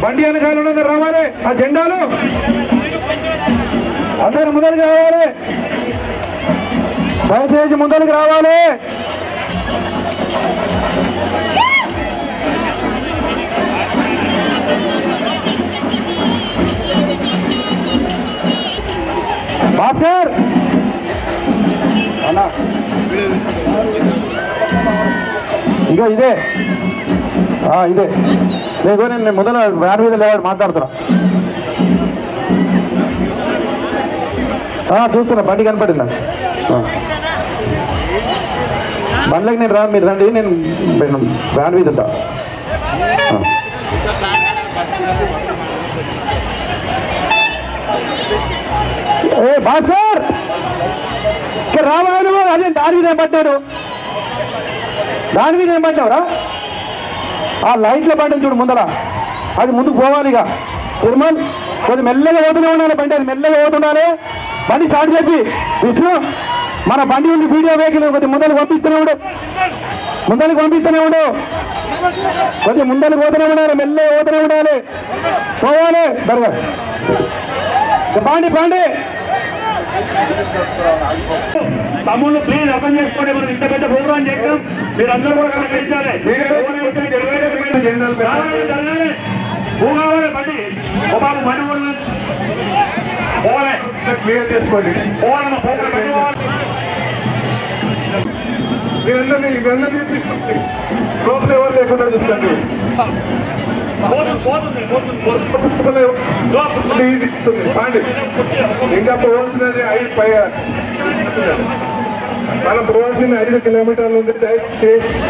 బండి వెనకాల రావాలి, ఆ జెండాలు అందరు ముందరికి రావాలి, దయచేసి ముందరికి రావాలి. బాసర్ అన్నా ఇగో ఇదే ఇదే లేదో నేను మొదల వ్యాన్ మీద లేవాడు మాట్లాడుతున్నా. చూస్తున్నా, బండి కనపడిందా? బండ్లకి నేను రాను, మీరు రండి, నేను వ్యాన్ మీద ఉంటా. ఏ బాసర్ ఇక్కడ రావాలి, అదే దాని మీద ఏం పడ్డాడు, దాని మీద ఏం పడ్డావురా? ఆ లైట్ల బండి చూడు ముందర, అది ముందుకు పోవాలి. ఇక తిరుమల్ కొద్ది మెల్లగా పోతూనే ఉండాలి బండి, అది మెల్లగా పోతుండాలి. బండి స్టార్ట్ చెప్పి విష్ణు మన బండి ఉంది, వీడియో వెహికల్ కొద్ది ముందరికి పంపిస్తూనే ఉండు, ముందరికి పంపిస్తూనే ఉండు, కొద్ది ముందరికి పోతూనే ఉండాలి, మెల్లగా పోతూనే ఉండాలి, పోవాలి బరగా. బండి తమ్ముళ్ళు ప్లీజ్ అర్థం చేసుకోండి, మనం ఇంత పెద్ద ప్రోగ్రాం చేస్తాం, మీరు అందరూ కూడా కనిపించాలి. జరగాలి, పోవాలి బండి, బాబు బండి పోవాలి, క్లియర్ చేసుకోండి, పోవాలమ్మా పోవాలి, బండి పోవాలి. మీరందరినీ లోపల ఎవరు లేకుండా చూసుకోండి. ఇంకా పోవాల్సినది 5 మనం పోవాల్సిన 5 కిలోమీటర్లు ఉంది.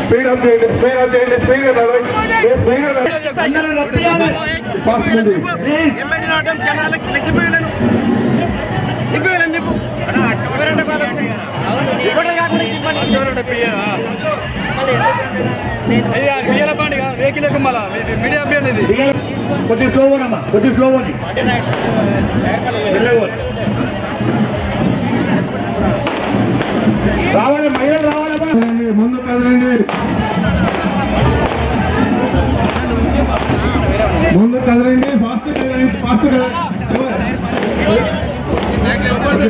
స్పీడ్ అప్ చేయండి, స్పీడ్ అప్ చేయండి, స్పీడ్ కొద్ది స్లో అమ్మా, కొద్ది స్లో అని రావాలి, మహిళలు రావాలి, ముందు కదలండి, ముందు కదలండి, ఫాస్ట్ కదలండి, ఫాస్ట్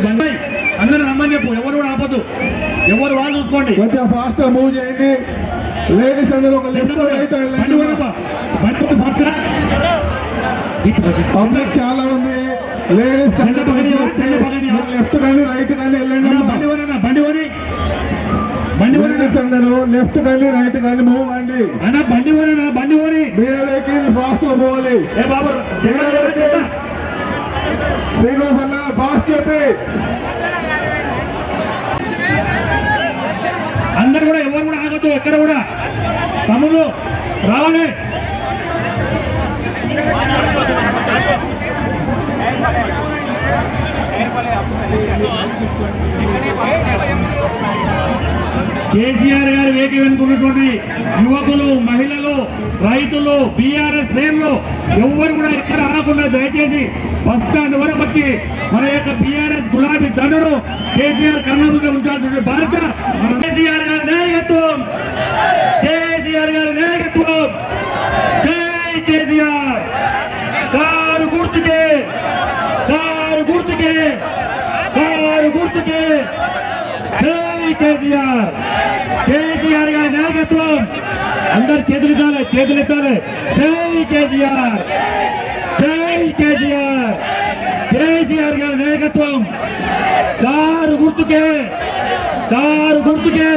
కదండి. అందరూ రమ్మని చెప్పు, ఎవరు కూడా ఆపదు, ఎవరు వాళ్ళు చూసుకోండి, కొంచెం ఫాస్ట్ గా మూవ్ చేయండి. లేడీస్ అందరూ ఒక లెఫ్ట్ రైట్ పబ్లిక్ చాలా ఉంది. లేడీస్ లెఫ్ట్ కానీ రైట్ కానీ వెళ్ళండి. బండి అందరూ లెఫ్ట్ కానీ రైట్ కానీ మూవ్ అండి. బండి మీడియా వెహికల్ ఫాస్ట్ గా పోవాలి. శ్రీనివాస్ అన్న ఫాస్ట్ చెప్పి అందరు కూడా ఎవరు కూడా ఆగొద్దు, ఎక్కడ కూడా తమ్ముళ్ళు రావాలి. కేసీఆర్ గారి వేకి వెనుకున్నటువంటి యువకులు, మహిళలు, రైతులు, బీఆర్ఎస్ శ్రేణులు ఎవరు కూడా ఎక్కడ ఆగకుండా దయచేసి బస్ స్టాండ్ వరకు వచ్చి మన యొక్క బీఆర్ఎస్ గులాబీ దండను కేసీఆర్ కర్ణంలో ఉంచాల్సిన బాధ్యత కేసీఆర్ గారి నాయకత్వం, కేసీఆర్ గారి నాయకత్వం. జై కేసీఆర్. కారు గుర్తుకే, కారు గుర్తుకే, కారు గుర్తు. గుర్తుకే జై కేసీఆర్. కేసీఆర్ గారి నాయకత్వం. అందరు చేతులెత్తాలి, చేతులెత్తాలి. జై కేసీఆర్, జై కేసీఆర్. కేసీఆర్ గారి నాయకత్వం. కారు గుర్తుకే, కారు గుర్తుకే.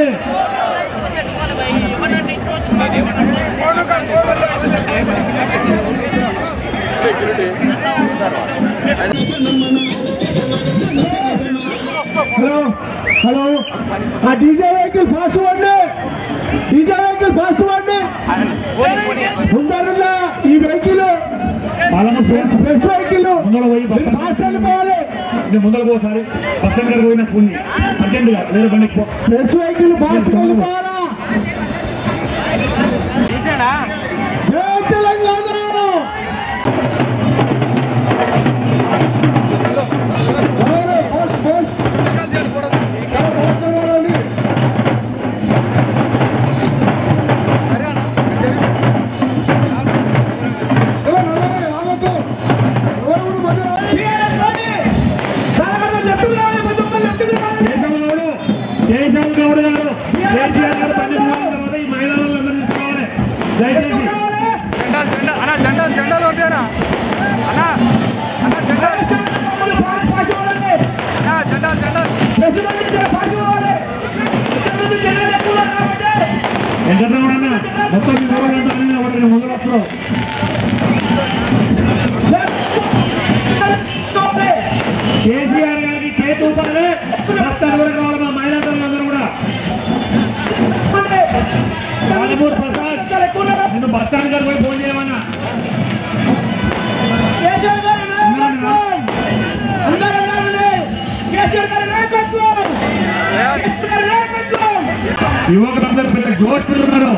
హలో హలో, ఆ డీజే వెహికల్ ఫాస్ట్ వాడిని, డీజే వెహికల్ ఫాస్ట్ వాడిని ముందరున్నా. ఈ వెహికల్ ప్రెస్ వెహికల్ ఫాస్ట్ వెళ్ళిపోవాలి. నేను ముందర పోసారి బస్ స్టాండ్ పోయిన పుణ్యం అర్జెంటుగా వేరే బండికి పో. ప్రెస్ వెహికల్ ఫాస్ట్ వెళ్ళిపోవాలా. జై తెలంగాణ. కేశవ్ గౌడ్ గారు, కేసీఆర్ గారు బండి తర్వాత ఈ మహిళా వాళ్ళందరూ తీసుకోవాలి దయచేసి. జెండాలు ఉంటాయనా అన్నా, అన్నా జెండాలు వెంకటరావు అన్న మొత్తం మీ ఊరు ముందు వస్తున్నావు. కేసీఆర్ గారికి చేతి ఊపాలి. బస్తాల వరకు కావాలి మా మహిళాందరూ కూడా. రాజమూర్ ప్రసాద్ నేను బస్ స్టాండ్ గారు పోయి ఫోన్ చేయమన్నా. యువకులందరూ పెద్ద జోష్ ఉన్నారు.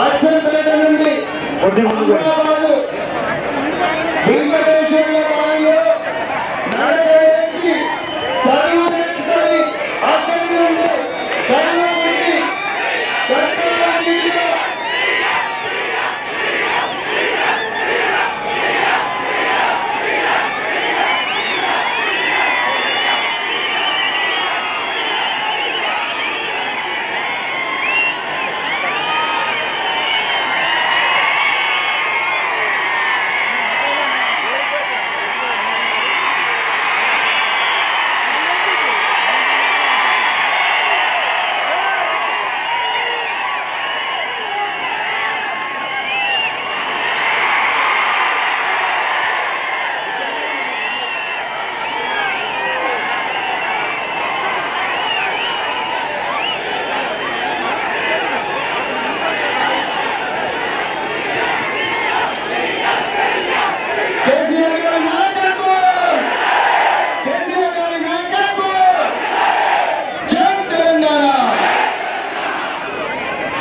అచ్చంపేట నుండి అమరాబాదు వెంకటేశ్వర్ల వారిలో నడవేసి చదువు నేర్చుకొని అక్కడి నుండి కడవకుండి కట్టాల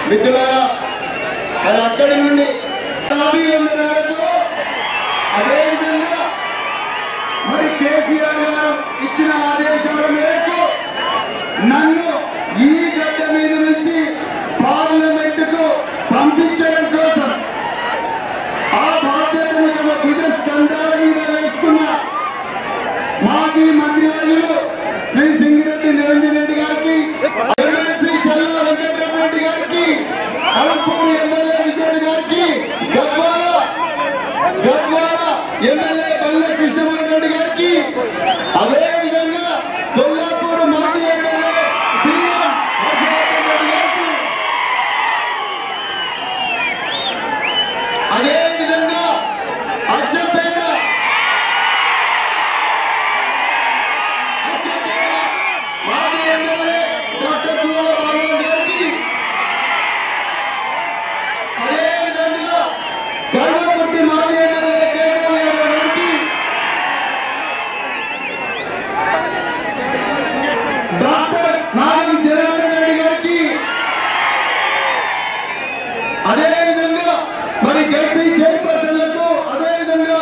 మిత్రులారా, అది అక్కడి నుండి అదేవిధంగా మరి కేసీఆర్ గారు ఇచ్చిన ఆదేశాల మేరకు నన్ను ఈ గడ్డ మీద నుంచి పార్లమెంటుకు పంపించడం కోసం ఆ బాధ్యతను తమ భుజ స్కంధాల మీద వేసుకున్న మాజీ మంత్రివర్యులు శ్రీ సింగిరెడ్డి నిరంజన్ రెడ్డి గారికి, శ్రీ చల్లా వెంకటరామరెడ్డి గారికి, అలంపూర్ ఎమ్మెల్యే విజయరెడ్డి గారికి, గద్వాల ఎమ్మెల్యే బల్ల కృష్ణమోహన్ రెడ్డి గారికి, అదేవిధంగా కొల్లాపూర్ మాజీ ఎమ్మెల్యే అదేవిధంగా మరి జడ్పీ చైర్పర్సన్లకు అదేవిధంగా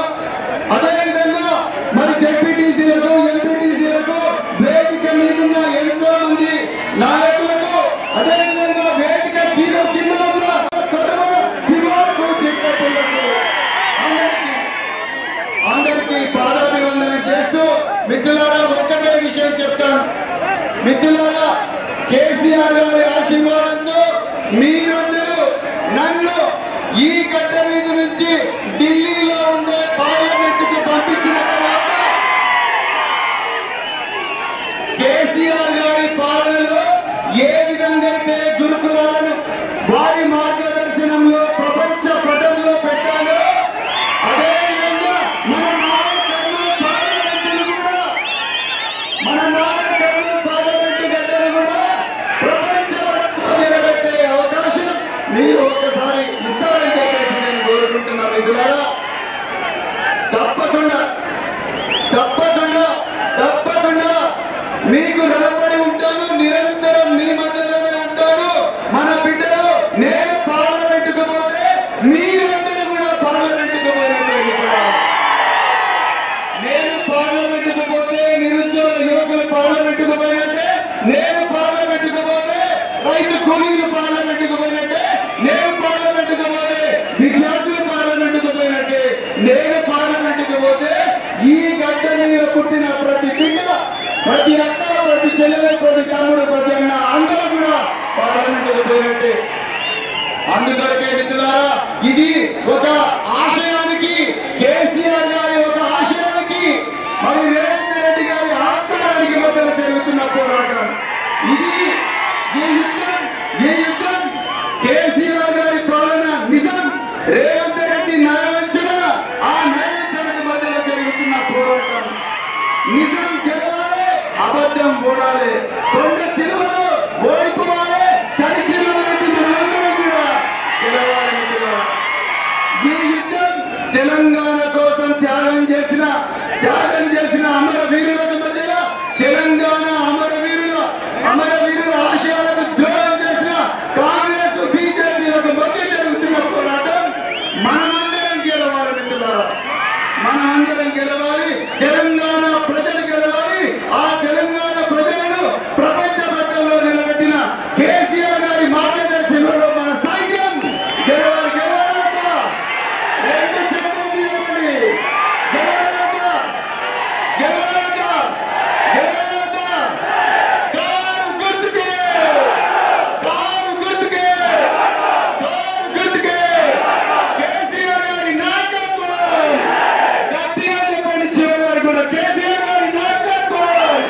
మరి జడ్పీటీసీలకు ఎంపీటీసీలకు వేదిక మీద ఉన్న ఎంతో మంది నాయకులకు అదేవిధంగా వేదిక కింద ఉన్న కడమ శివాలకు చిట్టపులకు అందరికీ పాదాభివందనం చేస్తూ మిత్రులారా ఒక్కటే విషయం చెప్తాను. మిత్రులారా, కేసీఆర్ గారి ఆశీర్వాదంతో మీరందరూ నన్ను ఈ గడ్డ మీద నుంచి ఢిల్లీలో ఉండే పార్లమెంటుకు పంపించిన తర్వాత కేసీఆర్ గారి పాలనలో ఏ విధంగా అయితే గురుకులాలను వారి మార్గదర్శనంలో ప్రపంచ పటంలో పెట్టాలో అదేవిధంగా మన నారాయణ పార్లమెంటు గడ్డను కూడా ప్రపంచ పటంలో నిలబెట్టే అవకాశం మీరు ఒక్కసారి ఇస్తారని చెప్పేసి నేను కోరుకుంటున్నాను. మిత్రులారా, తప్పకుండా మీకు రుణపడి ఉంటాను. నిరంతరం మీ మధ్యలోనే ఉంటాను. మన బిడ్డలు నేను పార్లమెంటుకు పోతే మీరందరూ కూడా పార్లమెంటుకు పోయినట్టే. నేను పార్లమెంటుకు పోతే నిరుద్యోగ యువకులు పార్లమెంటుకు పోయినట్టే, నేను పార్లమెంటుకు పోతే రైతు కూలీలు పార్లమెంటుకు పోయినట్టే, నేను పార్లమెంటుకు పోతే విద్యార్థులు పార్లమెంటుకు పోయినట్టే, నేను పార్లమెంటుకు పోతే ఈ గడ్డ మీద పుట్టిన ప్రతి బిడ్డ, ప్రతి అక్క, ప్రతి చెల్లెలు, ప్రతి తమ్ముడు, ప్రతి అన్న అందరూ కూడా పార్లమెంటుకు పోయినట్టే. అందుకొరకే మిత్రులారా, ఇది ఒక ఆశయానికి, కేసీఆర్ గారి ఒక ఆశయానికి మరి రేవంత్ రెడ్డి గారి ఆత్మానికి మధ్యన జరుగుతున్న పోరాటం. ఇది ఈ యుద్ధం కేసీఆర్ గారి పాలన నిజం, రేవంత్ రెడ్డి నయవంచన, ఆ నయవంచనకు మధ్యలో జరుగుతున్న పోరాటం. నిజం గెలవాలి, అబద్ధం ఓడాలి. కొండ చిలువలో ఓడిపోవాలి, చలి చిలువ పెట్టి మనందరం కూడా గెలవాలి. ఈ యుద్ధం తెలంగాణ కోసం త్యాగం చేసిన అమరవీరులకు మధ్యలో, తెలంగాణ అమరవీరుల ఆశయాలకు ద్రోహం చేసిన కాంగ్రెస్ బీజేపీలకు మధ్య జరుగుతున్న పోరాటం. మనమందరం గెలవాలి మిత్రులారా, మనమందరం గెలవాలి. తెలంగాణ ప్రజలు గెలవాలి. ఆ తెలంగాణ ప్రజలను ప్రపంచ పట్టంలో నిలబెట్టిన కేసీఆర్ గారి మార్గదర్శనంలో మన సైన్యం గెలవాలి. రెండు చేతులు తీయండి. కారు గుర్తుకే కేసీఆర్ గారి నాయకత్వం. గట్టిగా చెప్పండి చివరి కూడా, కేసీఆర్ గారి నాయకత్వం.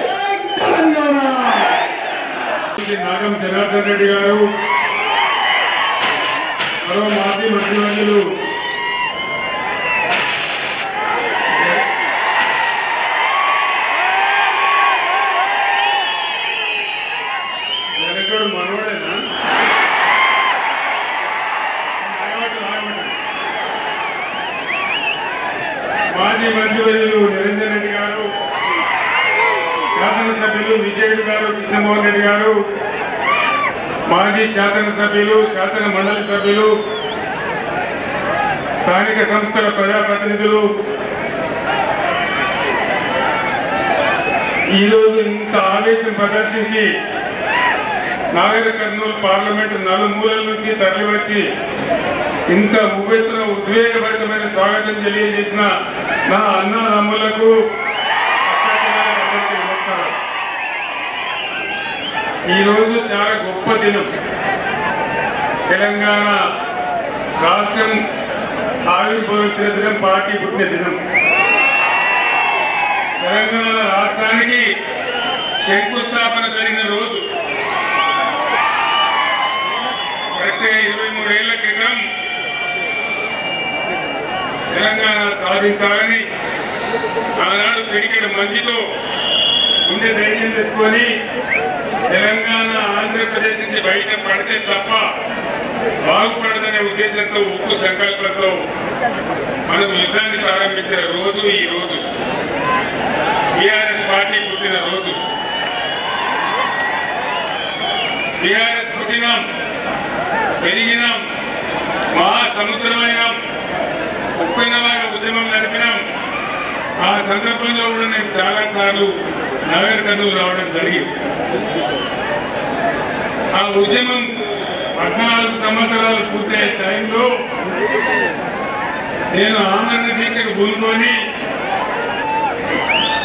జై తెలంగాణ. నాగం జనార్దన్ రెడ్డి గారు, మరో మాజీ మంత్రివర్యులు జనకుడు మనోడేనా, మాజీ మంత్రివర్యులు నిరంజన్ రెడ్డి గారు, శాసనసభ్యులు విజయుడు గారు, కృష్ణమోహన్ రెడ్డి గారు, మాజీ శాసనసభ్యులు, శాసన మండలి సభ్యులు, స్థానిక సంస్థల ప్రజాప్రతినిధులు, ఈరోజు ఇంత ఆవేశం ప్రదర్శించి నాగర్ కర్నూలు పార్లమెంటు నలుమూలల నుంచి తరలివచ్చి ఇంత ఉవ్వెత్తున ఉద్వేగభరితమైన స్వాగతం తెలియజేసిన నా అన్నదమ్ములకు నమస్కారం. ఈరోజు చాలా గొప్ప దినం. తెలంగాణ రాష్ట్రం ఆవిర్భవించిన దినం, పార్టీ పుట్టిన దినం. తెలంగాణ రాష్ట్రానికి శంకుస్థాపన జరిగిన రోజు. కరెక్ట్గా 23 ఏళ్ల క్రితం తెలంగాణ సాధించాలని ఆనాడు పిడికెడు మందితో గుండె ధైర్యం తెచ్చుకొని తెలంగాణ ఆంధ్రప్రదేశ్ నుంచి బయట పడితే తప్ప బాగుపడదనే ఉద్దేశంతో, ఉక్కు సంకల్పంతో మనం యుద్ధాన్ని ప్రారంభించిన రోజు ఈ రోజు. టీఆర్ఎస్ పార్టీ పుట్టిన రోజు. టీఆర్ఎస్ పుట్టినాం, పెరిగినాం, మహాసముద్రమైనాం, ఉప్పెనలాగా ఉద్యమం నడిపినాం. ఆ సందర్భంలో కూడా నేను చాలాసార్లు నగర కర్నూలు రావడం జరిగింది. ఆ ఉద్యమం 14 సంవత్సరాలు పూర్తయ్యే టైంలో నేను ఆమరణ దీక్షకు పూనుకొని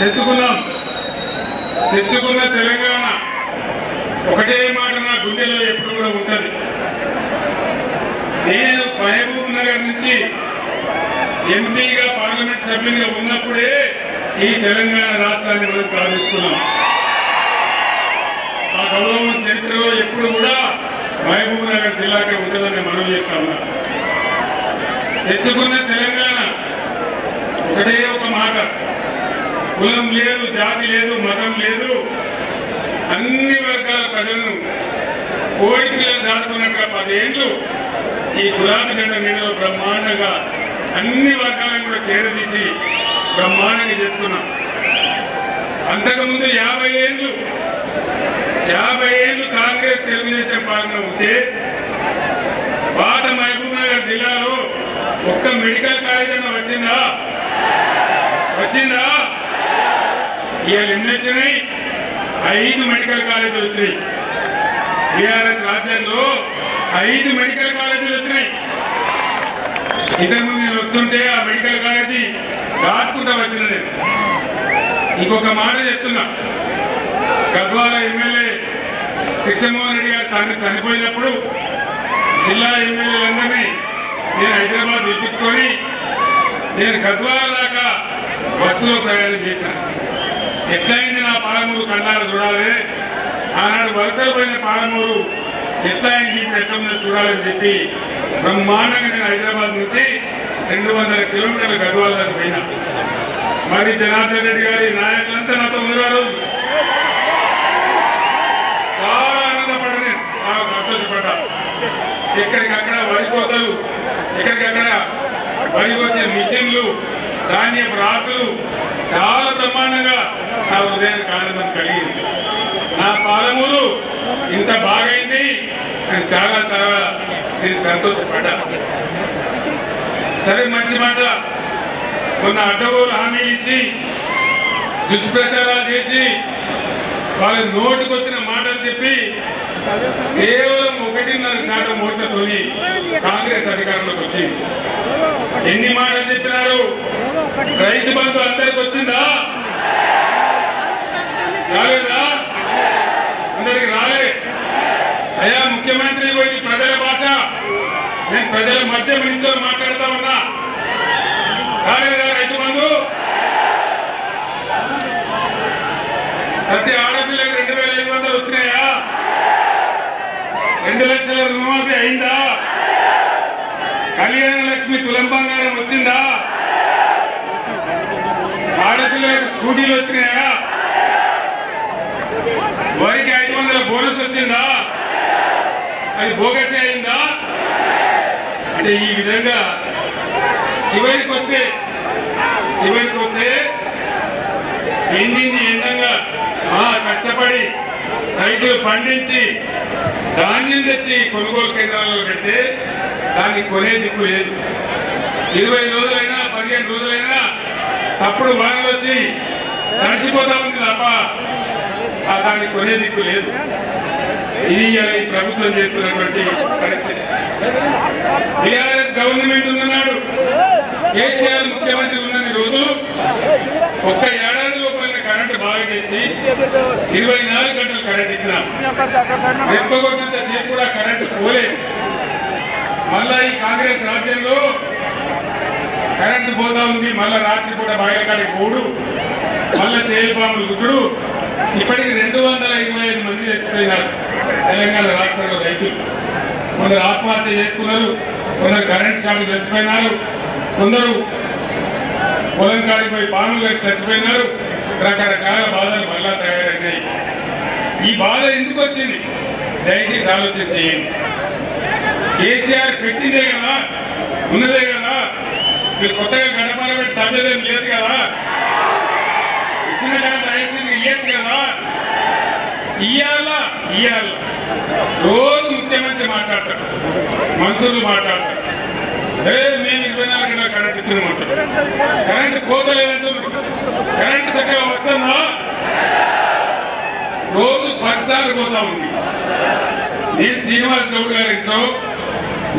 తెచ్చుకున్న తెలంగాణ ఒకటే మాట నా గుండెలో ఎప్పుడు కూడా ఉంటుంది. నేను మహబూబ్ నగర్ నుంచి ఎంపీగా పార్లమెంట్ సభ్యునిగా ఉన్నప్పుడే ఈ తెలంగాణ రాష్ట్రాన్ని మనం సాధిస్తున్నాం. ఆ గౌరవం చరిత్రలో ఎప్పుడు కూడా మహబూబ్ నగర్ జిల్లాకే ఉంటుందని మనం చేస్తా ఉన్నాం. తెచ్చుకున్న తెలంగాణ ఒకటే ఒక మాట, కులం లేదు, జాతి లేదు, మతం లేదు, అన్ని వర్గాల ప్రజలను కోడి పిల్లలు దాటుకున్నట్టుగా 10 ఏళ్ళు ఈ గులాబీ జెండా నీడలో బ్రహ్మాండంగా అన్ని వర్గాలను కూడా చేరదీసి బ్రహ్మాండంగా చేసుకున్నాం. అంతకుముందు 50 ఏళ్ళు కాంగ్రెస్ తెలుగుదేశం పాలన ఉంటే పాత మహబూబ్ నగర్ జిల్లాలో ఒక్క మెడికల్ కాలేజ్ అన్న వచ్చిందా? ఇవాళ ఎన్ని వచ్చినాయి? 5 మెడికల్ కాలేజీలు వచ్చినాయి. టీఆర్ఎస్ రాజ్యంలో 5 మెడికల్ కాలేజీలు వచ్చినాయి. ఇంతకుముందు నేను వస్తుంటే ఆ మెడికల్ కాలేజీ దాటుకుంటా వచ్చిన నేను. ఇంకొక మాట చెప్తున్నా, గద్వాల ఎమ్మెల్యే కృష్ణమోహన్ రెడ్డి గారు తండ్రి చనిపోయినప్పుడు జిల్లా ఎమ్మెల్యేలందరినీ నేను హైదరాబాద్ తెప్పించుకొని నేను గద్వాల దాకా బస్సులో ప్రయాణం చేశాను. ఎట్లయింది నా పాలమూరు కళ్ళారా చూడాలి, ఆనాడు వలసలు పోయిన పాలమూరు ఎట్లా అయింది, ఇప్పుడు ఎట్లా ఉందో చూడాలని చెప్పి బ్రహ్మాండంగా నేను హైదరాబాద్ నుంచి 200 కిలోమీటర్ల గద్వాల దాకా పోయినా. మరి జనార్దన్ రెడ్డి గారి నాయకులంతా నాతో ఉన్నారు. చాలా ఆనందపడ్డా, నేను చాలా సంతోషపడ్డా. ఎక్కడికక్కడ వరి కోతలు, ఎక్కడికక్కడ వరి కోసే మిషన్లు, ధాన్యపు రాసులు చాలా బ్రహ్మాండంగా నా హృదయానికి ఆనందం కలిగింది. నా పాలమూరు ఇంత బాగైంది నేను చాలా నేను సంతోషపడ్డా. సరే, మంచి మాట. మొన్న అడ్డగోలు హామీ ఇచ్చి దుష్ప్రచారాలు చేసి వాళ్ళ నోటికి వచ్చిన మాటలు చెప్పి కేవలం 1.5% ఓట్లతో కాంగ్రెస్ అధికారంలోకి వచ్చింది. ఎన్ని మాటలు చెప్పినారు? రైతు బంధు అందరికి వచ్చిందా? రాలేదా? అందరికి రాలే. అయ్యా ముఖ్యమంత్రి పోయి ప్రజల భాష, నేను ప్రజల మధ్య నుంచో మాట్లాడుతా ఉన్నా. రాలేదా రైతు బంధు? ప్రతి ఆడపిల్లకి 2,500 వచ్చినాయా? 2 లక్షల రుణమాఫీ అయిందా? కళ్యాణ లక్ష్మి తులం బంగారం వచ్చిందా? ఆడపిల్లలకు స్కూటీలు వచ్చినాయా? వరికి 500 బోనస్ వచ్చిందా? అది బోగసే అయిందా? అంటే ఈ విధంగా చివరికి వస్తే ఎండింది ఎండంగా కష్టపడి రైతులు పండించి ధాన్యం తెచ్చి కొనుగోలు కేంద్రాల్లో పెడితే దాన్ని కొనే దిక్కు లేదు. 20 రోజులైనా 15 రోజులైనా అప్పుడు వానలు వచ్చి తడిచిపోతా ఉంది తప్ప దాన్ని కొనే దిక్కు లేదు. ఇది ఈ ప్రభుత్వం చేస్తున్నటువంటి పరిస్థితి. టీఆర్ఎస్ గవర్నమెంట్ ఉన్నాడు, కేసీఆర్ ముఖ్యమంత్రి ఉన్నన్ని రోజులు ఒక్క ఏడాదిలో పోయిన కరెంటు బాగా చేసి 24 గంటలు కరెంట్ ఇచ్చినాం. రెప్పగొట్టినంత సేపు కూడా కరెంటు పోలేదు. మళ్ళా ఈ కాంగ్రెస్ రాజ్యంలో కరెంటు పోతా ఉంది. మళ్ళా రాత్రిపూట బాయిలకాడికి పోడు, మళ్ళా తేలిపాములు గుచ్చుడు. ఇప్పటికి 225 మంది చచ్చిపోయినారు తెలంగాణ రాష్ట్రంలో రైతులు. కొందరు ఆత్మహత్య చేసుకున్నారు, కొందరు కరెంట్ షాపులు చచ్చిపోయినారు, కొందరు పొలం కాడిపోయి పాములు కలిసి చచ్చిపోయినారు. రకరకాల బాధలు మళ్ళా తయారైనాయి. ఈ బాధ ఎందుకు వచ్చింది? దయచేసి ఆలోచన చేయండి. కేసీఆర్ పెట్టిందే కదా, ఉన్నదే కదా, మీరు కొత్తగా గడపాల పెట్టి తగ్గదేం లేదు కదా, ఇచ్చిన దాంట్లో ఐసీని ఇయ్యచ్చు కదా. ఇయ్యాల రోజు ముఖ్యమంత్రి మాట్లాడతారు, మంత్రులు మాట్లాడతారు, మేము 24 గంటల కరెంట్ ఇచ్చినామంటారు. కరెంట్ పోతలేదంటున్నారు. కరెంట్ చక్కగా వస్తుందా? రోజు 10 సార్లు పోతా ఉంది. నేను శ్రీనివాస్ గౌడ్ గారి ఇంట్లో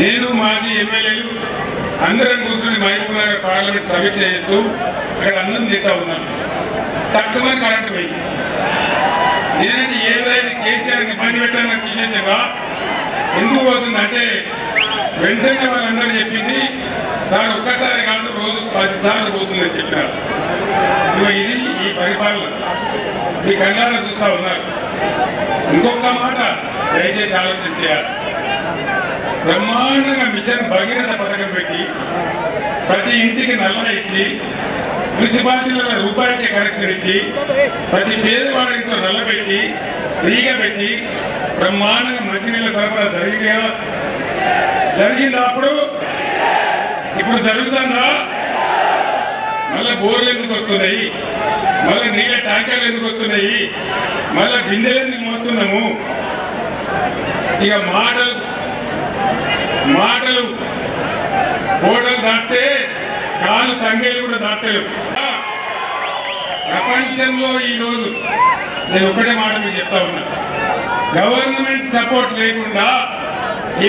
నేను మాజీ ఎమ్మెల్యేలు అందరం కూర్చొని మహబూబ్ నగర్ పార్లమెంట్ సమీక్ష చేస్తూ అక్కడ అన్నం తింటా ఉన్నాను. తక్కువ కరెంటు పోయింది. నేనంటే ఏదైతే కేసీఆర్ని ఇబ్బంది పెట్టాలని తీసేసాగా ఎందుకు పోతుందంటే వెంటనే వాళ్ళందరూ చెప్పింది సార్ ఒక్కసారి కాదు రోజు 10 సార్లు పోతుందని చెప్పినారు. ఇది ఈ పరిపాలన మీ కళ్ళారా చూస్తా ఉన్నారు. ఇంకొక మాట దయచేసి ఆలోచన చేయాలి. బ్రహ్మాండంగా మిషన్ భగీరథ పథకం పెట్టి ప్రతి ఇంటికి నల్ల ఇచ్చి మున్సిపాలిటీలలో రూపాయికి కనెక్షన్ ఇచ్చి ప్రతి పేదవాడి ఇంట్లో నల్ల పెట్టి ఫ్రీగా పెట్టి బ్రహ్మాండంగా మంచినీళ్ళ సరఫరా జరిగిందా? అప్పుడు ఇప్పుడు జరుగుతుందా? మళ్ళీ బోర్లు ఎందుకు వస్తున్నాయి? మళ్ళీ నీళ్ళ ట్యాంకర్లు ఎందుకు వస్తున్నాయి? మళ్ళీ బిందెలు ఎందుకు మోస్తున్నాము? ఇక మాటలు కోటలు దాటితే కాలు తంగేలు కూడా దాటలేవు. ప్రపంచంలో ఈరోజు నేను ఒకటే మాట మీకు చెప్తా ఉన్నా, గవర్నమెంట్ సపోర్ట్ లేకుండా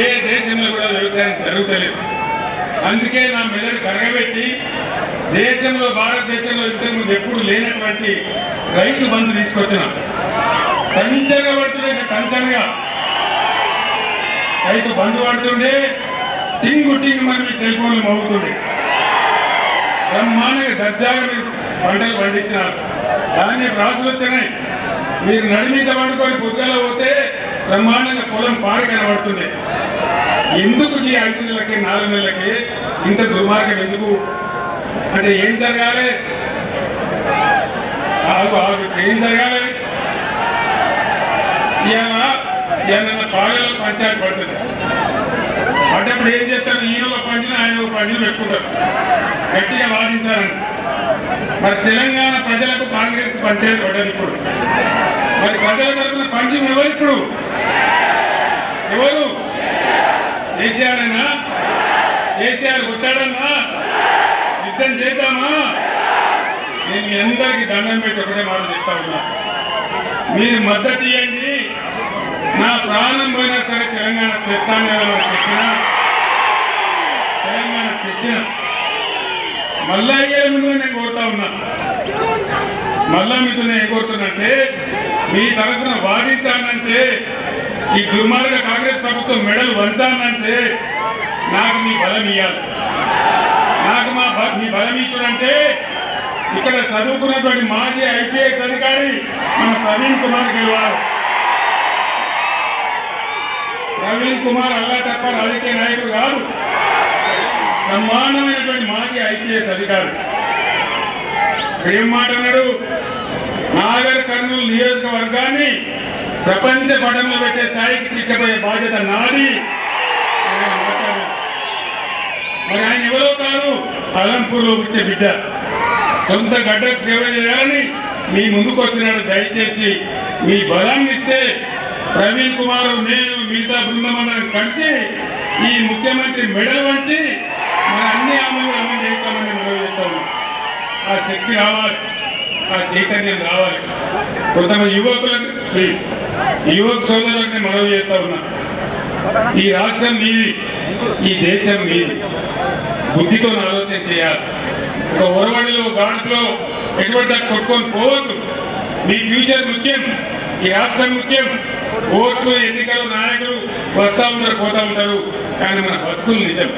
ఏ దేశంలో కూడా వ్యవసాయం జరుగుతలేదు. అందుకే నా మెదడు కరగబెట్టి దేశంలో భారతదేశంలో ఇంతకుముందు ఎప్పుడు లేనటువంటి రైతు బంధు తీసుకొచ్చిన కంచెగా పడుతుండే కంచెగా రైతు బంధు పడుతుండే టింగు మరి మీ సెల్ ఫోన్లు మోగుతుండే బ్రహ్మాండంగా దర్జాగా మీరు పంటలు పండించినారు. దాన్ని రాసులు వచ్చినాయి. మీరు నడిమించ పండుకొని పొద్దుగా పోతే బ్రహ్మాండంగా పొలం పాడు కనబడుతుంది. ఎందుకు ఈ 5 నెలలకి 4 నెలలకి ఇంత దుర్మార్గం ఎందుకు? అంటే ఏం జరగాలి? ఏం జరగాలి? ఏమన్నా పాలెలో పంచాయతీ పడుతుంది. పడ్డప్పుడు ఏం చేస్తారు? ఈయన ఒక పంచిన ఆయన ఒక పంచులు పెట్టుకుంటారు, గట్టిగా వాదించాలని. మరి తెలంగాణ ప్రజలకు కాంగ్రెస్ పంచాయతీ పడ్డది. ఇప్పుడు మరి ప్రజల తరఫున పంచం ఎవరు? ఇప్పుడు ఎవరు? కేసీఆర్ అయినా? కేసీఆర్ కొట్టాడన్నా? యుద్ధం చేద్దామా? నేను మీ అందరికీ దండం పెట్టి ఒకటే మాట చెప్తా ఉన్నా, మీరు మద్దతు ఇవ్వండి. నా ప్రాణం పోయినా సరే తెలంగాణ తెస్తాను చెప్పిన తెలంగాణ తెచ్చిన మళ్ళా ముందుగా నేను కోరుతా ఉన్నా. మళ్ళా మీతో నేను ఏం కోరుతున్నంటే మీ తరఫున వాదించానంటే ఈ దుర్మార్గ కాంగ్రెస్ ప్రభుత్వం మెడలు వంచానంటే నాకు మీ బలం ఇవ్వాలి. నాకు మీ బలం ఇచ్చుడంటే ఇక్కడ చదువుకున్నటువంటి మాజీ ఐపీఎస్ అధికారి మన ప్రవీణ్ కుమార్ గెలవాలి. ప్రవీణ్ కుమార్ అల్లా తప్ప రాజకీయ నాయకుడు కాదు, బ్రహ్మాండమైనటువంటి మాజీ ఐపీఎస్ అధికారి. ఏం మాట అన్నాడు? నాగర్ కర్నూలు నియోజకవర్గాన్ని ప్రపంచ పటంలో పెట్టే స్థాయికి తీసుకుపోయే బాధ్యత నాది. మరి ఆయన ఎవరో కాదు, అలంపూర్లో పుట్టే బిడ్డ. సొంత గడ్డకు సేవ చేయాలని మీ ముందుకు వచ్చినాడు. దయచేసి మీ బలాన్ని ఇస్తే ప్రవీణ్ కుమార్, నేను, మిగతా బృందమందరం కలిసి ఈ ముఖ్యమంత్రి మెడల్ వంచి మన అన్ని హామీలు అమలు చేస్తామని మనవి చేస్తాము. ఆ శక్తి రావాలి, ఆ చైతన్యం రావాలి. కొంతమంది యువకులకు ప్లీజ్, యువక సోదరులకు మనవి చేస్తా ఉన్నా, ఈ రాష్ట్రం మీది, ఈ దేశం మీది. బుద్ధితో ఆలోచన చేయాలి. ఒక ఒరవడిలో గాడులో ఎటువంటి కొట్టుకొని పోవద్దు. మీ ఫ్యూచర్ ముఖ్యం, ఈ రాష్ట్రం ముఖ్యం. ఓట్లు, ఎన్నికలు, నాయకులు వస్తూ ఉంటారు, పోతా ఉంటారు. కానీ మన బతుకులు నిజం.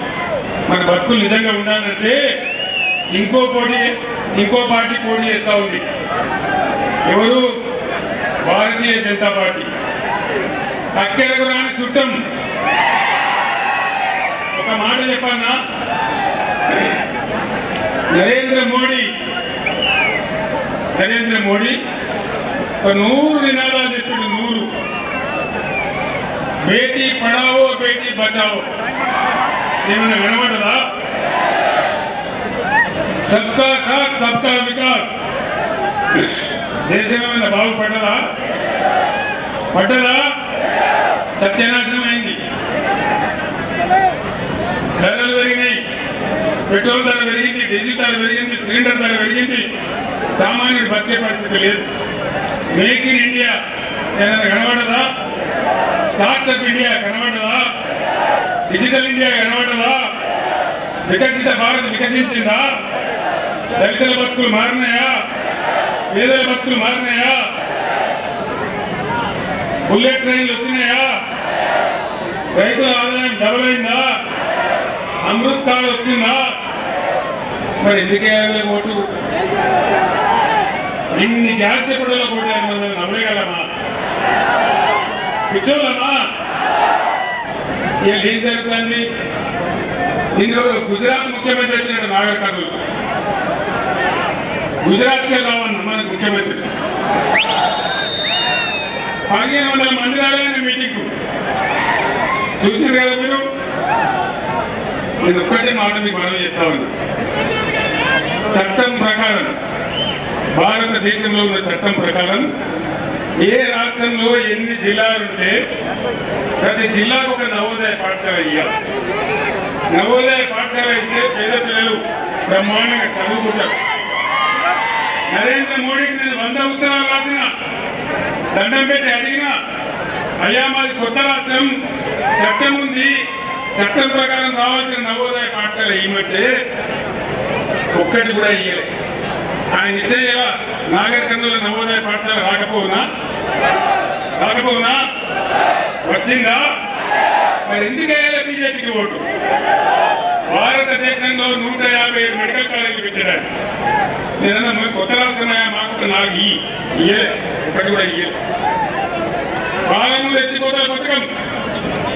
మన బతుకులు నిజంగా ఉండాలంటే ఇంకో పార్టీ పోటీ చేస్తూ ఉంది. ఎవరు? భారతీయ జనతా పార్టీ. అక్కడకు రాని చుట్టం. ఒక మాట చెప్పన్నా, నరేంద్ర మోడీ 100 నినాదాలు చెప్పాడు. 100 బేటీ పడావో బేటీ బచావో. ఏమన్నా వినబడదా? సబ్కా సాత్ సబ్కా వికాస్. దేశం ఏమైనా బాగుపడ్డదా? పడ్డదా? సత్యనాశనం అయింది. ధరలు పెరిగినాయి, పెట్రోల్ ధర పెరిగింది, డీజిల్ ధర పెరిగింది, సిలిండర్ ధర పెరిగింది. సామాన్యుడు బతికే పరిస్థితి లేదు. మేక్ ఇన్ ఇండియా ఏదైనా కనబడదా? స్టార్ట్అప్ ఇండియా కనబడదా? డిజిటల్ ఇండియా కనబడదా? వికసిత భారత్ వికసించిందా? దళితుల బతుకులు మారినాయా? పేదల బతుకులు మారినాయా? బుల్లెట్ ట్రైన్లు వచ్చినాయా? రైతుల ఆదాయం డబుల్ అయిందా? అమృత్ కార్డు వచ్చిందా? మరి ఎందుకే ఓటు? ఇన్ని గ్యాస్ చెప్పడంలో కొట్టాను మనం నమ్మగలమా? కూర్చోలమ్మా? ఏం జరుగుతుంది? నిన్ను గుజరాత్ ముఖ్యమంత్రి వచ్చినట్టు నాగర్ కర్నూలు గుజరాత్కే రావన్నా మనకు ముఖ్యమంత్రి. 1500 మంది రాలేని మీటింగ్ చూసారు కదా మీరు. నేను ఒక్కటే మాట మీకు మనం చేస్తా ఉన్నా. చట్టం ప్రకారం, భారతదేశంలో ఉన్న చట్టం ప్రకారం ఏ రాష్ట్రంలో ఎన్ని జిల్లాలుంటే ప్రతి జిల్లాకు ఒక నవోదయ పాఠశాల ఇవ్వాలి. నవోదయ పాఠశాల ఇస్తే పేద పిల్లలు బ్రహ్మాండంగా చదువుకుంటారు. నరేంద్ర మోడీకి నేను 100 ఉత్తరాలు రాసిన, దండం పెట్టి అడిగినా, అయ్యా మాది కొత్త రాష్ట్రం, చట్టం ఉంది, చట్టం ప్రకారం రావాల్సిన నవోదయ పాఠశాల ఇవ్వమంటే ఒక్కటి కూడా ఇయ్యలే. ఆయన ఇస్తే ఇలా నాగర్ కర్నూలు నవోదయ పాఠశాల రాకపోవునా వచ్చిందా? మరి ఎందుకయ్యాలి బీజేపీకి ఓటు? భారతదేశంలో 157 మెడికల్ కాలేజీలు పెట్టడానికి నేనన్నా కొత్త రాష్ట్రమయ్యా మాకు 4 ఇయ్యలే, ఒకటి కూడా ఇయ్యలే. పాలమూరు ఎత్తిపోతల పథకం,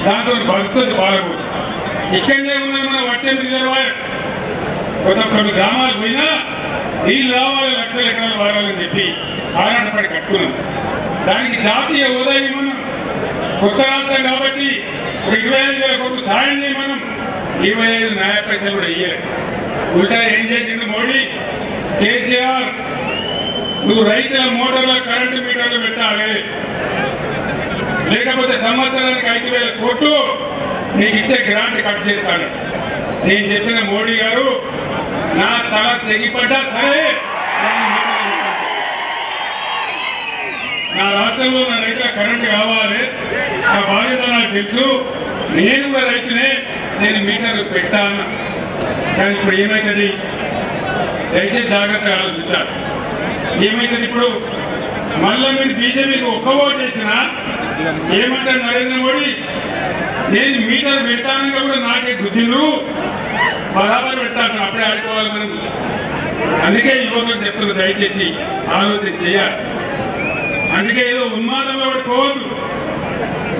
దాంతో భక్తులు పాలమూరు ఇక్కడనే ఉన్నది మన వట్టెం రిజర్వాయర్. కొన్ని గ్రామాలకు పోయినా నీళ్ళు రావాలి, లక్షల ఎకరాలు వారాలని చెప్పి ఆరాటపడి కట్టుకున్నాం. దానికి జాతీయ హోదా ఇవ్వమన్నాం. కొత్త రాష్ట్రం కాబట్టి 25,000 కోట్లు సాయం చేయమన్నాం. 25 న్యాయ పైసలు కూడా ఇయ్యలే. ఉల్టా ఏం చేసిండు మోడీ? కేసీఆర్, నువ్వు రైతుల మోటార్ల కరెంటు మీటర్లు పెట్టాలి, లేకపోతే సంవత్సరానికి 5,000 కోట్లు నీకు ఇచ్చే గ్రాంట్ కట్ చేస్తాడు. నేను చెప్పిన మోడీ గారు, నా తల తెగిపడ్డా సరే నా రాష్ట్రంలో నా రైతుల కరెంటు కావాలి, ఆ బాధ్యత నాకు తెలుసు, నేను కూడా రైతునే, నేను మీటర్లు పెట్టాను. కానీ ఇప్పుడు ఏమైతుంది? దయచేసి జాగ్రత్తగా ఆలోచించాలి. ఏమైతుంది ఇప్పుడు? మళ్ళీ మీరు బీజేపీకి ఒక్క ఓటు వేసినా ఏమంటారు నరేంద్ర మోడీ? నేను మీటర్ పెడతాను కూడా నాకే బుద్ధిలు బరాబర్ పెడతాను, అప్పుడే ఆడుకోవాలి మనం. అందుకే యువకులకు చెప్తున్నారు, దయచేసి ఆలోచన చేయాలి. అందుకే ఏదో ఉన్మాదంలో పడిపోవద్దు.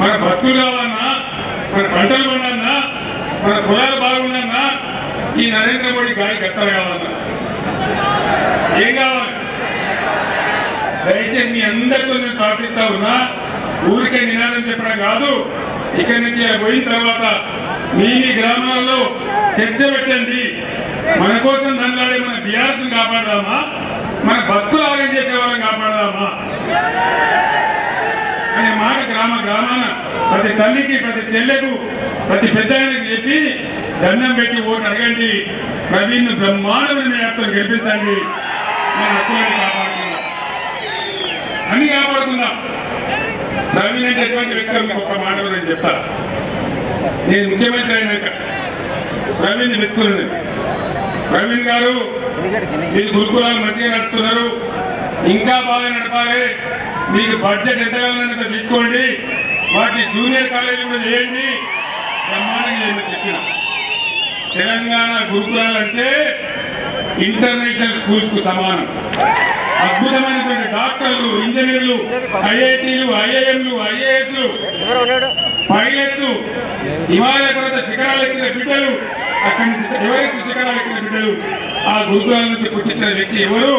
మన బతుకులు కావాలన్నా, మన పంటలు పండాలన్నా, మన పొలాలు బాగుండన్నా, ఈ నరేంద్ర మోడీ గాలి గత్తలు కావాలన్నా ఏం కావాలి? దయచేసి మీ అందరితో నేను ప్రార్థిస్తా ఉన్నా, ఊరికే నినాదం చెప్పడం కాదు. ఇక్కడి నుంచి పోయిన తర్వాత మీ గ్రామాల్లో చర్చ పెట్టండి. మన కోసం దండాడే మన బీఆర్ఎస్ని కాపాడదామా, మన బతుకులు ఆగం చేసే వాళ్ళని కాపాడదామా అనే మాట గ్రామాన ప్రతి తల్లికి, ప్రతి చెల్లెకు, ప్రతి పెద్దకి చెప్పి దండం పెట్టి ఓటు అడగండి. ప్రవీణ్ బ్రహ్మాండమైన యాత్రలు గెలిపించండి. మన హక్కులని కాపాడుకుందాం, అన్ని కాపాడుకుందాం. ప్రవీణ్ అంటే ఎటువంటి వ్యక్తులు మీకు ఒక్క మాట నేను చెప్తా. నేను ముఖ్యమంత్రి అయినాక ప్రవీణ్ మెచ్చుకున్నాను. ప్రవీణ్ గారు, మీరు గురుకులాలు మంచిగా నడుపుతున్నారు, ఇంకా బాగా నడపాలి, మీకు బడ్జెట్ ఎంత కావాలంటే తీసుకోండి, వాటి జూనియర్ కాలేజీ కూడా చేయండి, బ్రహ్మాండంగా చేయమని చెప్పిన. తెలంగాణ గురుకులాలు అంటే ఇంటర్నేషనల్ స్కూల్స్ కు సమానం. అద్భుతమైనటువంటి డాక్టర్లు, ఇంజనీర్లు, ఐఐటీలు, ఐఐఎంలు, ఐఏఎస్లు, పైలట్స్, హిమాలయ పర్వత శిఖరాలెక్కిన బిడ్డలు, అక్కడి నుంచి ఎవరెస్ట్ శిఖరాలెక్కిన బిడ్డలు ఆ గురుకులాల నుంచి పుట్టించిన వ్యక్తి ఎవరు?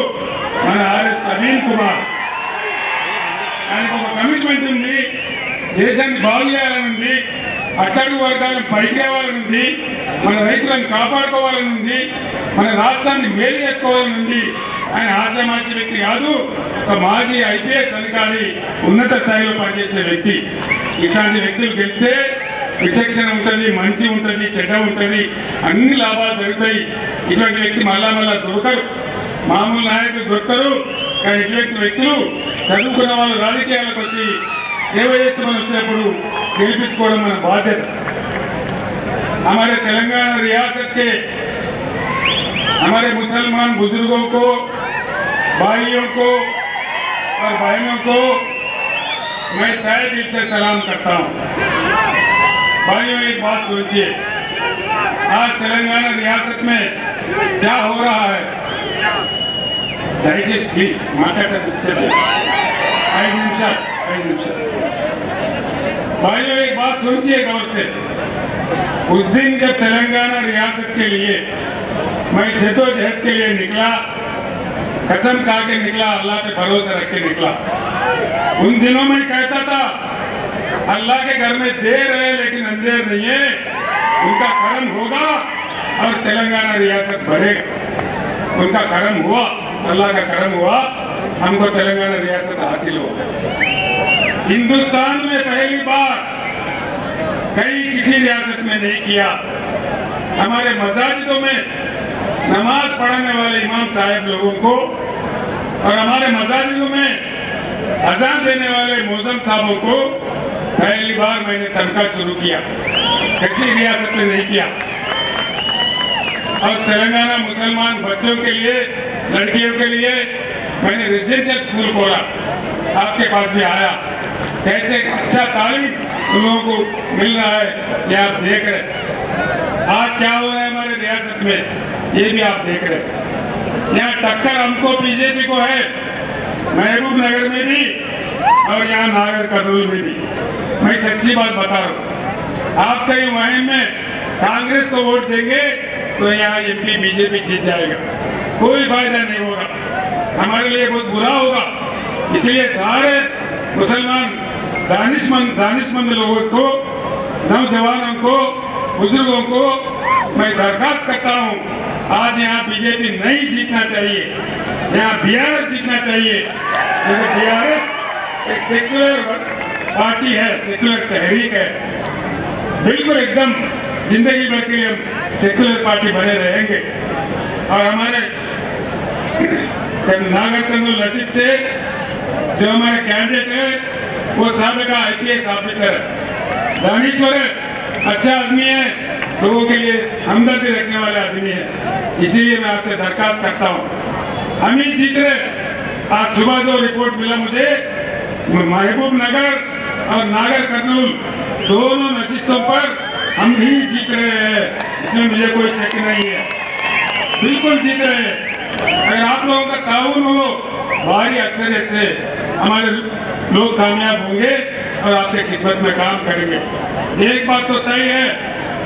మన ఆర్ఎస్ ప్రవీణ్ కుమార్. ఆయనకు ఒక కమిట్మెంట్ ఉంది, దేశాన్ని బాగు చేయాలని ఉంది, అట్టడుగు వర్గాలను పైకి తేవాలని ఉంది, మన రైతులను కాపాడుకోవాలని ఉంది, మన రాష్ట్రాన్ని మేలు చేసుకోవాలని ఉంది. ఆయన ఆశామాషి వ్యక్తి కాదు, ఒక మాజీ ఐపీఎస్ అధికారి, ఉన్నత స్థాయిలో పనిచేసిన వ్యక్తి. ఇట్లాంటి వ్యక్తులు గెలిస్తే విచక్షణ ఉంటుంది, మంచి ఉంటుంది, చెడ్డ ఉంటుంది, అన్ని లాభాలు జరుగుతాయి. ఇటువంటి వ్యక్తి మళ్ళా దొరకరు, మామూలు నాయకులు దొరకరు. కానీ ఇటువంటి వ్యక్తులు చదువుకున్న వాళ్ళు రాజకీయాలకు వచ్చి సేవ చేస్తామని వచ్చినప్పుడు గెలిపించుకోవడం మన బాధ్యత. हमारे तेलंगाना रियासत के हमारे मुसलमान बुजुर्गों को, भाइयों को और बहनों को मैं तहे दिल से सलाम करता हूं। भाइयों, एक बात सोचिए, आज तेलंगाना रियासत में क्या हो रहा है? दयచేసి प्लीज माట్లాడే ఐదు నిమిషాలు भाइयों, एक बात सोचिए गौर से। उस दिन जब तेलंगाना रियासत के लिए मैं जद्दोजहद के लिए निकला, कसम खा के निकला, अल्लाह पे भरोसा रख के निकला। उन दिनों में कहता था अल्लाह के घर में देर है लेकिन अंधेर नहीं है, उनका करम होगा और तेलंगाना रियासत बढ़ेगा। उनका करम हुआ, अल्लाह का करम हुआ, हमको तेलंगाना रियासत हासिल हो। हिंदुस्तान में पहली बार कहीं किसी रियासत में नहीं किया। हमारे मसाजिदों में नमाज पढ़ने वाले इमाम साहब लोगों को और हमारे मसाजिदों में अजान देने वाले मौजम साहबों को पहली बार मैंने तनख्वाह शुरू किया, किसी रियासत में नहीं किया। और तेलंगाना मुसलमान बच्चों के लिए, लड़कियों के लिए मैंने रेजिडेंशियल स्कूल खोला, आपके पास भी आया। कैसे अच्छा तालीम उन लोगों को मिल रहा है ये आप देख रहे। आज क्या हो रहा है हमारे रियासत में ये भी आप देख रहे। यहाँ टक्कर हमको बीजेपी को है, महबूब नगर में भी और यहाँ नागर कर्नूल में भी। मैं सच्ची बात बता रहा हूँ, आप कहीं वहीं में कांग्रेस को वोट देंगे तो यहाँ एमपी बीजेपी जीत जाएगा, कोई फायदा नहीं होगा, हमारे लिए बहुत बुरा होगा। इसलिए सारे मुसलमान दानिशमंद लोगों को, नौजवानों को, बुजुर्गों को मैं दरखास्त करता हूँ, आज यहाँ बीजेपी नहीं जीतना चाहिए, यहाँ बीआरएस जीतना चाहिए। क्योंकि बीआरएस एक सेक्युलर पार्टी है, सेक्युलर तहरीक है, बिल्कुल एकदम जिंदगी भर के लिए सेक्युलर पार्टी बने रहेंगे। और हमारे नागर कर्नूल रशीद से जो हमारे कैंडिडेट है वो साबिका आईपीएस ऑफिसर है, दानिश्वर है, अच्छा आदमी है, लोगों के लिए हमदर्दी रखने वाले आदमी है। इसीलिए मैं आपसे दरखास्त करता हूँ, हम ही जीत रहे। आज सुबह जो रिपोर्ट मिला मुझे, महबूब नगर और नागर कर्नूल दोनों नशिस्तों पर हम ही जीत रहे हैं, इसमें मुझे कोई शक नहीं है, बिल्कुल जीत रहे हैं। अगर आप लोगों का ताउन हो, भारी अक्सरियत से हमारे लोग कामयाब होंगे और आपके खिदमत में काम करेंगे। एक बात तो तय है,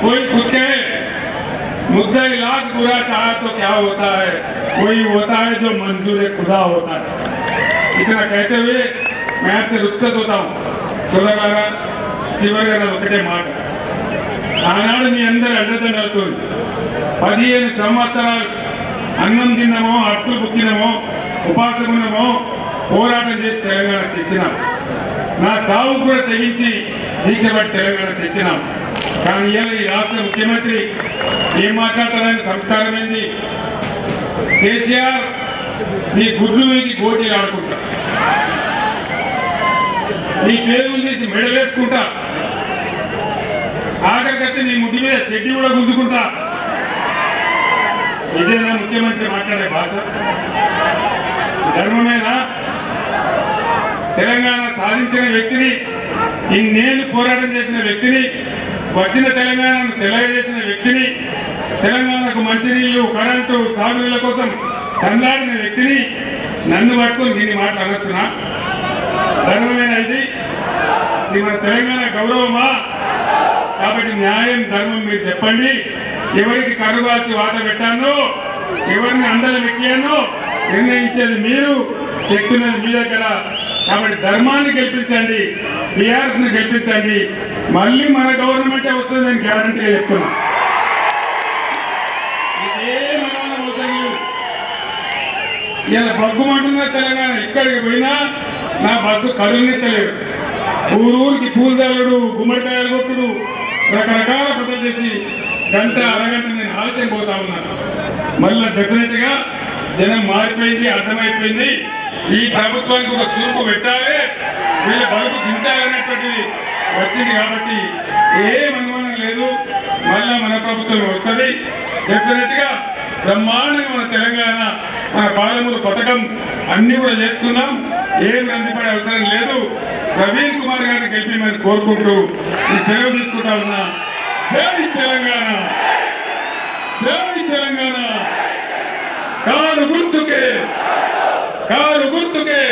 कोई कुछ कहे मुद्दा लाख बुरा चाहा तो क्या होता है, वही होता है जो मंजूर खुदा होता है। इतना कहते हुए मैं आपसे रुखसत होता हूँ। సోదరులారా, చివరిగా ఒకటే మాట, ఆనాడు మీ అందరి అండదండలతో 15 సంవత్సరాలు అన్నం తిన్నామో, అట్టులు బుక్కినామో, ఉపాసకున్నామో, పోరాటం చేసి తెలంగాణ తెచ్చినాం. నా చావు కూడా తెగించి దీక్ష పట్టి తెలంగాణ తెచ్చినాం. కానీ ఇవాళ ఈ రాష్ట్ర ముఖ్యమంత్రి ఏం మాట్లాడతారని సంస్కారం ఏంది? కేసీఆర్ నీ గుడ్లు వీకి గోటీలు ఆడుకుంటా, నీ పేరు తీసి మెడలేసుకుంటా, ఆఖరికైతే నీ ముడ్డి మీద చెడ్డి కూడా గుంజుకుంటా. ఇదేనా ముఖ్యమంత్రి మాట్లాడే భాష? ధర్మమేనా? తెలంగాణ సాధించిన వ్యక్తిని, ఇన్నేళ్లు పోరాటం చేసిన వ్యక్తిని, వచ్చిన తెలంగాణను తెలియజేసిన వ్యక్తిని, తెలంగాణకు మంచినీళ్లు, కరెంటు, సాగునీళ్ల కోసం తండాడిన వ్యక్తిని నన్ను పట్టుకుని దీన్ని మాట్లాడచ్చునా? ధర్మమేనా ఇది? ఇది మన తెలంగాణ గౌరవమా? కాబట్టి న్యాయం, ధర్మం మీరు చెప్పండి. ఎవరికి కరువాల్సి వాట పెట్టానో, ఎవరిని అందలు పెట్టానో నిర్ణయించేది మీరు, శక్తున్నది మీ దగ్గర. కాబట్టి ధర్మాన్ని గెలిపించండి, టీఆర్ఎస్ ని గెలిపించండి, మళ్ళీ మన గవర్నమెంటే వస్తుంది నేను గ్యారంటీగా చెప్తున్నా. ఇలా బగ్గుమంటున్న తెలంగాణ ఎక్కడికి పోయినా నా బస్సు కదులునెత్తలేడు. ఊరికి పూలదారుడు, గుమ్మడికాయలు కొట్టుడు, రకరకాల పద్ధతులు చేసి గంట అరగంట నేను ఆలస్యం పోతా ఉన్నాను. మళ్ళీ డెఫినెట్ గా జనం మారిపోయింది, అర్థమైపోయింది. ఈ ప్రభుత్వానికి ఒక చూపు పెట్టాలి, వీళ్ళ బలుపు దించాలనేటువంటిది వచ్చింది. కాబట్టి ఏం అనుమానం లేదు, మళ్ళా మన ప్రభుత్వం వస్తుంది. డెఫినెట్ గా బ్రహ్మాండంగా మన తెలంగాణ, మన పాలమూరు పథకం అన్ని కూడా చేసుకున్నాం. ఏం రందిపడే అవసరం లేదు. ప్రవీణ్ కుమార్ గారిని గెలిపిమని కోరుకుంటూ ఈ సెలవు తీసుకుంటా ఉన్నా. జై తెలంగాణ, జై తెలంగాణ. కారు గుర్తుకే, కారు గుర్తుకే.